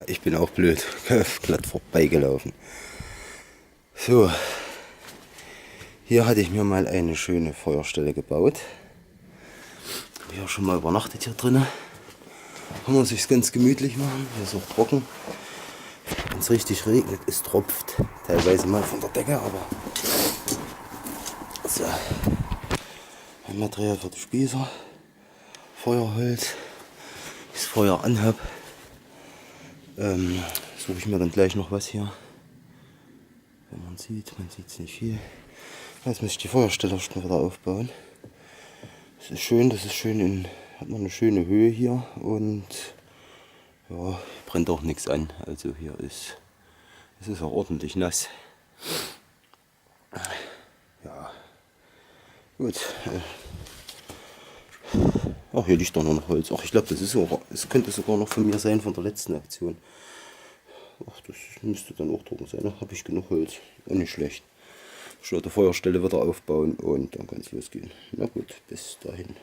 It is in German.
Ich bin auch blöd, glatt vorbeigelaufen. So, hier hatte ich mir mal eine schöne Feuerstelle gebaut. Habe ich auch schon mal übernachtet hier drinnen. Kann man sich ganz gemütlich machen. Hier ist auch trocken. Wenn es richtig regnet, es tropft. Teilweise mal von der Decke, aber so. Ein Material für die Spießer. Feuerholz. Das Feuer anhab. Suche ich mir dann gleich noch was hier. Wenn man sieht es nicht viel. Jetzt muss ich die Feuerstelle schon wieder aufbauen. Das ist schön, hat man eine schöne Höhe hier und ja, brennt auch nichts an. Also hier ist, es ist auch ordentlich nass. Ja, gut. Ach, hier liegt doch noch Holz. Ach, ich glaube, das könnte sogar noch von mir sein, von der letzten Aktion. Ach, das müsste dann auch trocken sein. Da habe ich genug Holz. Auch nicht schlecht. Schon die Feuerstelle wieder aufbauen und dann kann es losgehen. Na gut, bis dahin.